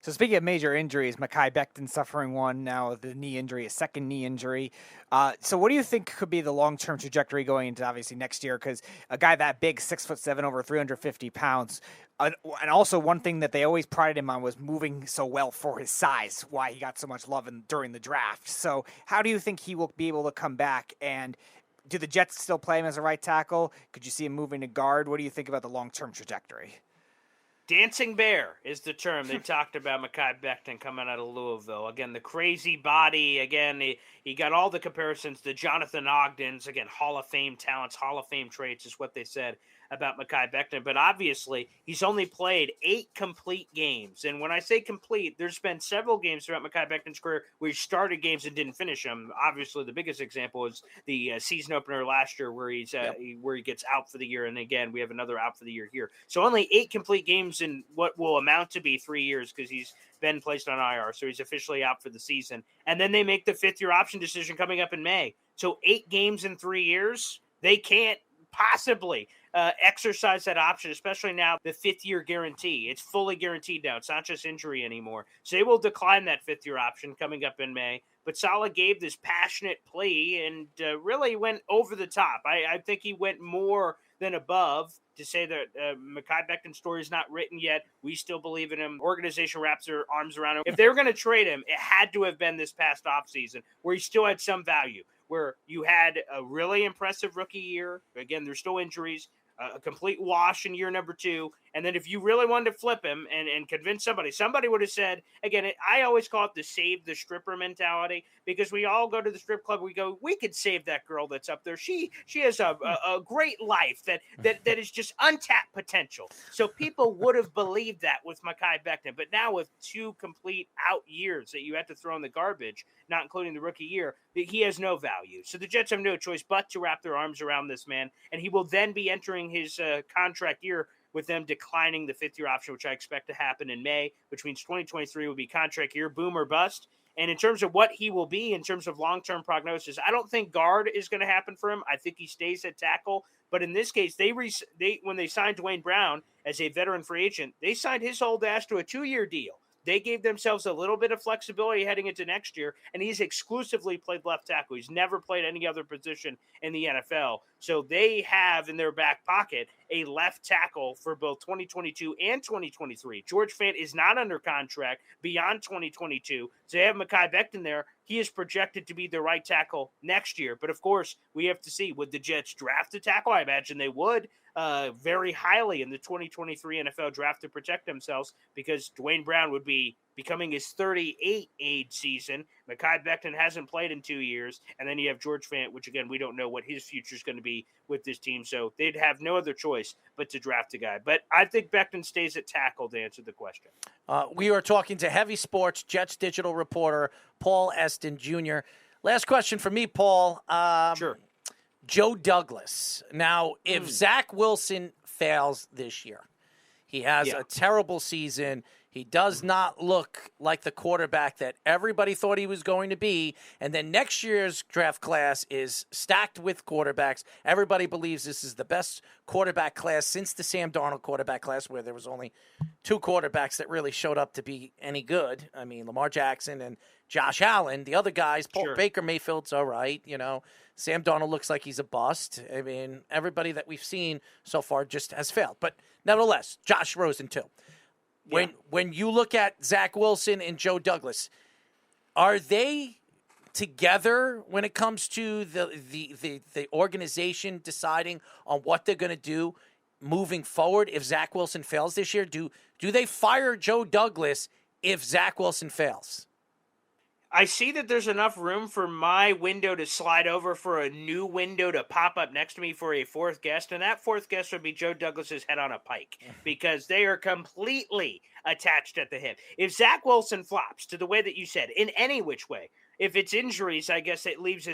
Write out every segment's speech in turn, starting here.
So speaking of major injuries, Mekhi Becton suffering one now, the knee injury, a second knee injury. So what do you think could be the long-term trajectory going into obviously next year? Because a guy that big, 6'7", over 350 pounds, and also one thing that they always prided him on was moving so well for his size, why he got so much love during the draft. So how do you think he will be able to come back? And do the Jets still play him as a right tackle? Could you see him moving to guard? What do you think about the long-term trajectory? Dancing bear is the term they talked about Mekhi Becton coming out of Louisville. Again, the crazy body. Again, he got all the comparisons to Jonathan Ogden's. Again, Hall of Fame talents, Hall of Fame traits is what they said about Mekhi Becton. But obviously, he's only played 8 complete games. And when I say complete, there's been several games throughout Mekhi Becton's career where he started games and didn't finish them. Obviously, the biggest example is the season opener last year where where he gets out for the year. And again, we have another out for the year here. So only 8 complete games in what will amount to be 3 years because he's been placed on IR. So he's officially out for the season. And then they make the 5th-year option decision coming up in May. So 8 games in 3 years, they can't possibly exercise that option, especially now the 5th-year guarantee. It's fully guaranteed now. It's not just injury anymore. So they will decline that 5th-year option coming up in May. But Saleh gave this passionate plea and really went over the top. I think he went more than above to say that Mekhi Becton's story is not written yet. We still believe in him. Organization wraps their arms around him. If they were going to trade him, it had to have been this past offseason where he still had some value, where you had a really impressive rookie year. Again, there's still injuries. A complete wash in year number 2. And then if you really wanted to flip him and convince somebody would have said, again, I always call it the save the stripper mentality, because we all go to the strip club. We go, we could save that girl that's up there. She has a great life that is just untapped potential. So people would have believed that with Mekhi Becton. But now with 2 complete out years that you had to throw in the garbage, not including the rookie year, he has no value. So the Jets have no choice but to wrap their arms around this man. And he will then be entering his contract year with them declining the 5th-year option, which I expect to happen in May, which means 2023 will be contract year, boom or bust. And in terms of what he will be, in terms of long-term prognosis, I don't think guard is going to happen for him. I think he stays at tackle. But in this case, when they signed Dwayne Brown as a veteran free agent, they signed his old ass to a 2-year deal. They gave themselves a little bit of flexibility heading into next year, and he's exclusively played left tackle. He's never played any other position in the NFL. So they have in their back pocket a left tackle for both 2022 and 2023. George Fant is not under contract beyond 2022. So they have Mekhi Becton there. He is projected to be the right tackle next year. But, of course, we have to see, would the Jets draft a tackle? I imagine they would. Very highly in the 2023 NFL draft to protect themselves, because Dwayne Brown would be becoming his 38 age season. Mekhi Becton hasn't played in 2 years. And then you have George Fant, which, again, we don't know what his future is going to be with this team. So they'd have no other choice but to draft a guy. But I think Becton stays at tackle to answer the question. We are talking to Heavy Sports Jets digital reporter Paul Esden Jr. Last question for me, Paul. Sure. Joe Douglas. Now, if Zach Wilson fails this year, he has a terrible season. He does not look like the quarterback that everybody thought he was going to be. And then next year's draft class is stacked with quarterbacks. Everybody believes this is the best quarterback class since the Sam Darnold quarterback class, where there was only 2 quarterbacks that really showed up to be any good. I mean, Lamar Jackson and Josh Allen. The other guys, Baker Mayfield's all right, you know. Sam Darnold looks like he's a bust. I mean, everybody that we've seen so far just has failed. But nevertheless, Josh Rosen too. When you look at Zach Wilson and Joe Douglas, are they together when it comes to the organization deciding on what they're going to do moving forward if Zach Wilson fails this year? Do they fire Joe Douglas if Zach Wilson fails? I see that there's enough room for my window to slide over for a new window to pop up next to me for a 4th guest, and that 4th guest would be Joe Douglas's head on a pike, because they are completely attached at the hip. If Zach Wilson flops to the way that you said, in any which way, if it's injuries, I guess it leaves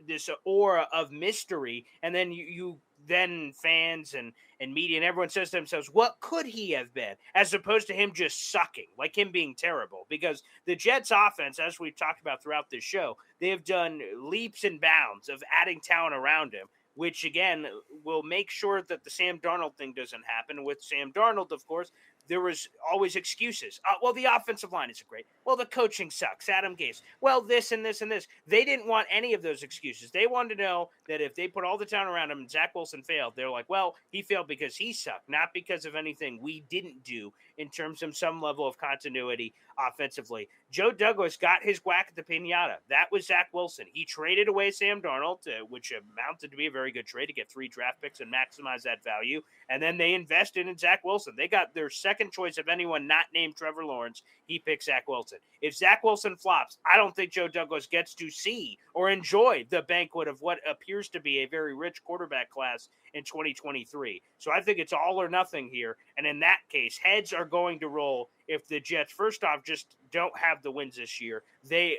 this aura of mystery, and then you then fans and media and everyone says to themselves, what could he have been, as opposed to him just sucking, like him being terrible? Because the Jets offense, as we've talked about throughout this show, they have done leaps and bounds of adding talent around him, which, again, will make sure that the Sam Darnold thing doesn't happen. With Sam Darnold, of course, there was always excuses. Well, the offensive line isn't great. Well, the coaching sucks. Adam Gase. Well, this and this and this. They didn't want any of those excuses. They wanted to know that if they put all the talent around him and Zach Wilson failed, they're like, well, he failed because he sucked, not because of anything we didn't do in terms of some level of continuity offensively. Joe Douglas got his whack at the pinata. That was Zach Wilson. He traded away Sam Darnold, which amounted to be a very good trade to get 3 draft picks and maximize that value. And then they invested in Zach Wilson. They got their second choice of anyone not named Trevor Lawrence. He picked Zach Wilson. If Zach Wilson flops, I don't think Joe Douglas gets to see or enjoy the banquet of what appears to be a very rich quarterback class in 2023. So I think it's all or nothing here. And in that case, heads are going to roll if the Jets, first off, just don't have the wins this year. The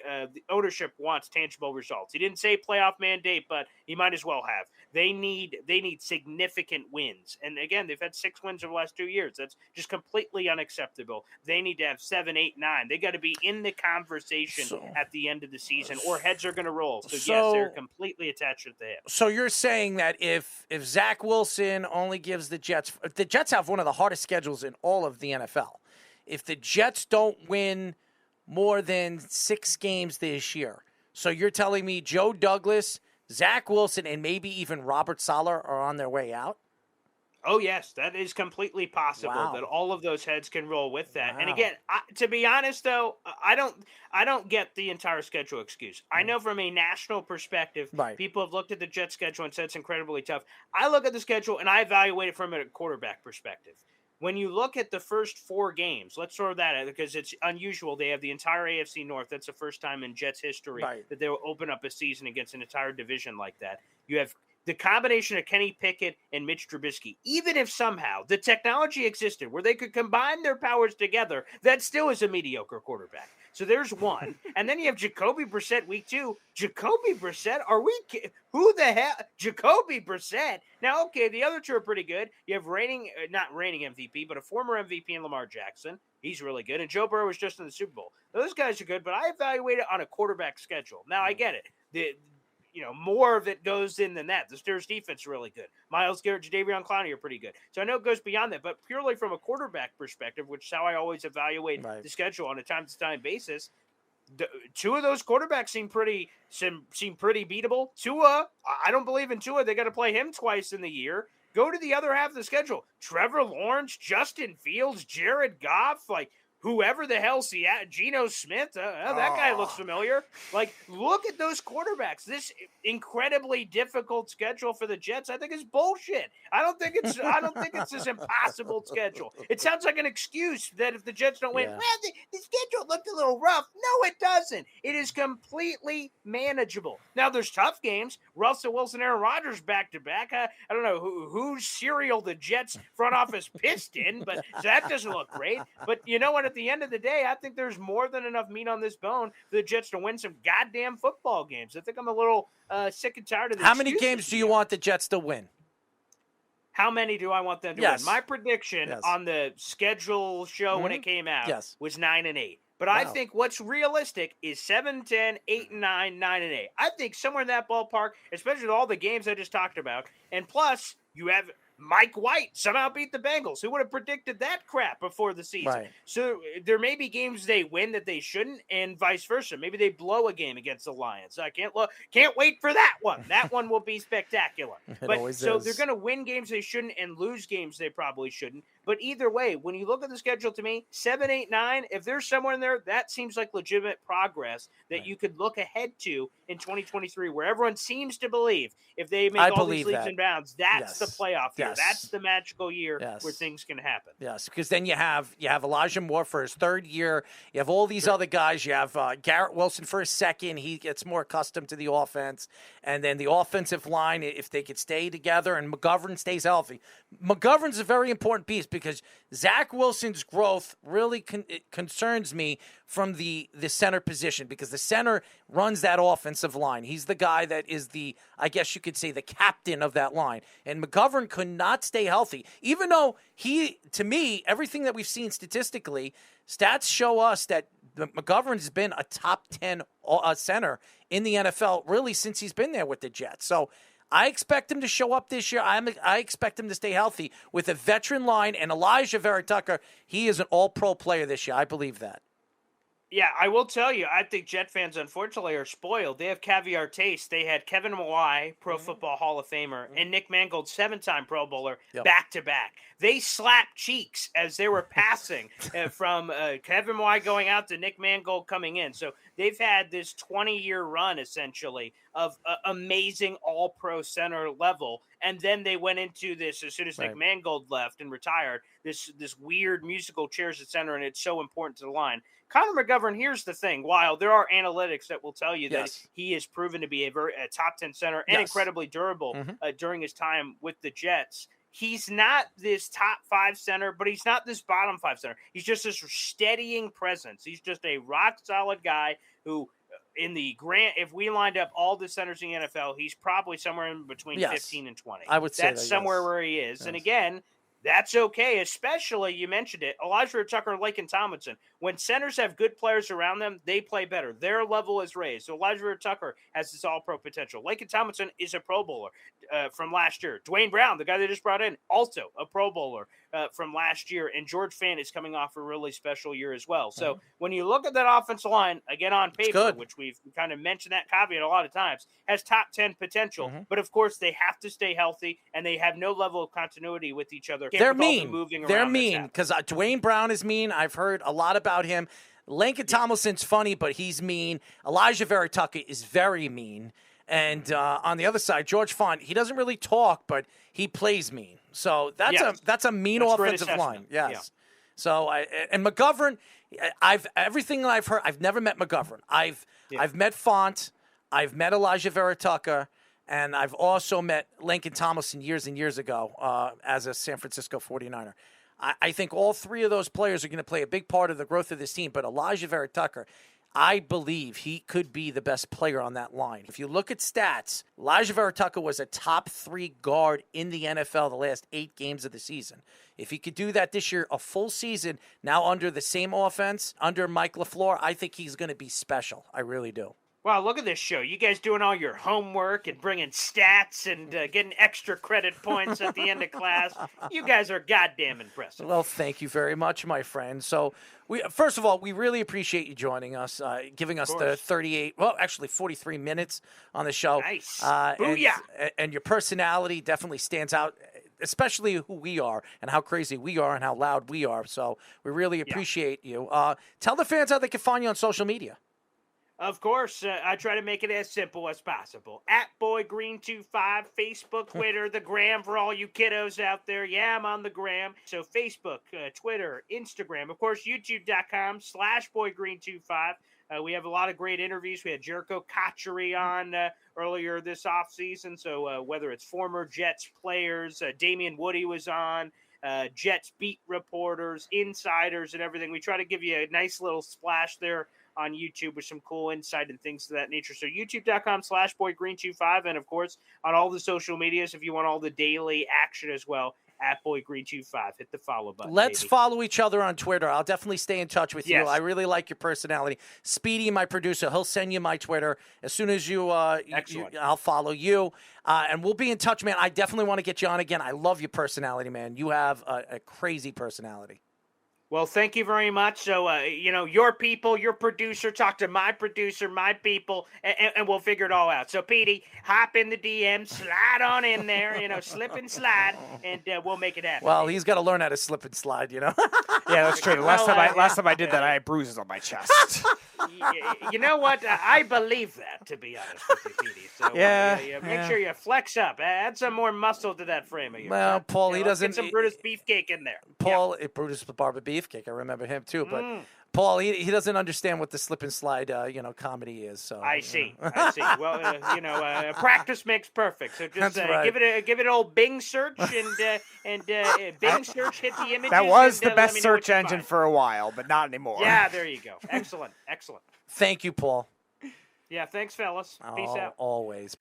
ownership wants tangible results. He didn't say playoff mandate, but he might as well have. They need significant wins. And again, they've had 6 wins over the last 2 years. That's just completely unacceptable. They need to have 7, 8, 9. They got to be in the conversation at the end of the season, or heads are going to roll. So yes, they're completely attached at the hip. So you're saying that if Zach Wilson only gives the Jets have one of the hardest schedules in all of the NFL. If the Jets don't win more than 6 games this year, so you're telling me Joe Douglas, Zach Wilson, and maybe even Robert Saleh are on their way out? Oh, yes, that is completely possible that all of those heads can roll with that. Wow. And again, to be honest, though, I don't get the entire schedule excuse. I know from a national perspective, people have looked at the Jets schedule and said it's incredibly tough. I look at the schedule and I evaluate it from a quarterback perspective. When you look at the first 4 games, let's throw that out because it's unusual. They have the entire AFC North. That's the first time in Jets history that they will open up a season against an entire division like that. You have the combination of Kenny Pickett and Mitch Trubisky. Even if somehow the technology existed where they could combine their powers together, that still is a mediocre quarterback. So there's one. And then you have Jacoby Brissett week 2. Jacoby Brissett? Who the hell? Jacoby Brissett? Now, okay, the other 2 are pretty good. You have not reigning MVP, but a former MVP in Lamar Jackson. He's really good. And Joe Burrow was just in the Super Bowl. Those guys are good, but I evaluate it on a quarterback schedule. Now, I get it. More of it goes in than that. The Steelers defense is really good. Myles Garrett, Jadeveon Clowney are pretty good. So I know it goes beyond that, but purely from a quarterback perspective, which is how I always evaluate the schedule on a time-to-time basis, 2 of those quarterbacks seem pretty beatable. Tua, I don't believe in Tua. They got to play him twice in the year. Go to the other half of the schedule. Trevor Lawrence, Justin Fields, Jared Goff, whoever the hell, Geno Smith, that guy looks familiar. Look at those quarterbacks. This incredibly difficult schedule for the Jets, I think, is bullshit. I don't think it's this impossible schedule. It sounds like an excuse that if the Jets don't win, the schedule looked a little rough. No, it doesn't. It is completely manageable. Now, there's tough games. Russell Wilson, Aaron Rodgers back-to-back. I don't know whose cereal the Jets front office pissed in, but so that doesn't look great. But you know what? At the end of the day, I think there's more than enough meat on this bone for the Jets to win some goddamn football games. I think I'm a little sick and tired of this. How many games do you want the Jets to win? How many do I want them to win? My prediction on the schedule show when it came out was 9-8. But I think what's realistic is 7-10, 8-9, 9-8. I think somewhere in that ballpark, especially with all the games I just talked about. And plus, you have Mike White somehow beat the Bengals. Who would have predicted that crap before the season? So there may be games they win that they shouldn't, and vice versa. Maybe they blow a game against the Lions. I can't wait for that one. That one will be spectacular. They're going to win games they shouldn't and lose games they probably shouldn't. But either way, when you look at the schedule, to me, 7, 8, 9, if there's somewhere in there, that seems like legitimate progress that you could look ahead to in 2023, where everyone seems to believe if they make all these leaps and bounds, that's the playoff year. That's the magical year where things can happen. Yes, because then you have Elijah Moore for his 3rd year. You have all these other guys. You have Garrett Wilson for his 2nd. He gets more accustomed to the offense. And then the offensive line, if they could stay together and McGovern stays healthy. McGovern's a very important piece because Zach Wilson's growth really concerns me from the center position because the center runs that offensive line. He's the guy that is I guess you could say, the captain of that line. And McGovern could not stay healthy, even though to me, everything that we've seen statistically, stats show us that McGovern's been a top 10 center in the NFL really since he's been there with the Jets. So I expect him to show up this year. I expect him to stay healthy with a veteran line and Elijah Vera-Tucker. He is an all-pro player this year. I believe that. Yeah, I will tell you, I think Jet fans, unfortunately, are spoiled. They have caviar taste. They had Kevin Mawai, Pro Football Hall of Famer, and Nick Mangold, 7-time Pro Bowler, back-to-back. They slapped cheeks as they were passing from Kevin Mawai going out to Nick Mangold coming in. So they've had this 20-year run, essentially, of amazing all-pro center level. And then they went into this, as soon as Nick Mangold left and retired, this weird musical chairs at center, and it's so important to the line. Connor McGovern, here's the thing. While there are analytics that will tell you that he has proven to be a top 10 center and incredibly durable during his time with the Jets, he's not this top 5 center, but he's not this bottom 5 center. He's just this steadying presence. He's just a rock solid guy who, if we lined up all the centers in the NFL, he's probably somewhere in between 15 and 20. I would say that's somewhere where he is. Yes. And again, that's okay, especially, you mentioned it, Elijah Tucker and Laken Tomlinson. When centers have good players around them, they play better. Their level is raised. So Elijah Tucker has this all-pro potential. Laken Tomlinson is a Pro Bowler from last year. Dwayne Brown, the guy they just brought in, also a Pro Bowler from last year. And George Fant is coming off a really special year as well. So when you look at that offensive line, again on paper, which we've kind of mentioned that caveat a lot of times, has top 10 potential. But, of course, they have to stay healthy, and they have no level of continuity with each other. They're mean. They're mean because Dwayne Brown is mean. I've heard a lot about him. Laken Tomlinson's funny, but he's mean. Elijah Vera-Tucker is very mean. And on the other side, George Fant, he doesn't really talk, but he plays mean. So that's a mean offensive line. Yes. Yeah. So and McGovern, everything that I've heard, I've never met McGovern. I've met Fant, I've met Elijah Vera-Tucker, and I've also met Laken Tomlinson years and years ago as a San Francisco 49er. I think all 3 of those players are going to play a big part of the growth of this team, but Elijah Vera-Tucker, I believe he could be the best player on that line. If you look at stats, Elijah Vera-Tucker was a top 3 guard in the NFL the last 8 games of the season. If he could do that this year, a full season, now under the same offense, under Mike LaFleur, I think he's going to be special. I really do. Wow, look at this show. You guys doing all your homework and bringing stats and getting extra credit points at the end of class. You guys are goddamn impressive. Well, thank you very much, my friend. So, first of all, we really appreciate you joining us, giving us the 43 minutes on the show. Nice. Booyah. And your personality definitely stands out, especially who we are and how crazy we are and how loud we are. So we really appreciate you. Tell the fans how they can find you on social media. Of course, I try to make it as simple as possible. @BoyGreen25, Facebook, Twitter, the Gram for all you kiddos out there. Yeah, I'm on the Gram. So Facebook, Twitter, Instagram, of course, YouTube.com/BoyGreen25. We have a lot of great interviews. We had Jericho Cotchery on earlier this offseason. So whether it's former Jets players, Damian Woody was on, Jets beat reporters, insiders, and everything. We try to give you a nice little splash there on YouTube with some cool insight and things of that nature. So youtube.com/BoyGreen25. And, of course, on all the social medias, if you want all the daily action as well, @BoyGreen25. Hit the follow button. Let's follow each other on Twitter. I'll definitely stay in touch with you. I really like your personality. Speedy, my producer, he'll send you my Twitter. As soon as I'll follow you. And we'll be in touch, man. I definitely want to get you on again. I love your personality, man. You have a crazy personality. Well, thank you very much. So, your people, your producer, talk to my producer, my people, and we'll figure it all out. So, Petey, hop in the DM, slide on in there, slip and slide, and we'll make it happen. Well, he's got to learn how to slip and slide, Yeah, that's true. Last time I did that, I had bruises on my chest. You know what? I believe that, to be honest with you, Petey. So, make sure you flex up. Add some more muscle to that frame of yours. Well, Paul, he doesn't. Get some Brutus Beefcake in there. Paul, Brutus Barber Beefcake. I remember him too, but Paul, he doesn't understand what the slip and slide, comedy is. So I see. Well, practice makes perfect. So just give it an old Bing search and Bing search, hit the images. That was the best search engine for a while, but not anymore. Yeah, there you go. Excellent. Thank you, Paul. Yeah, thanks, fellas. Peace out. Always.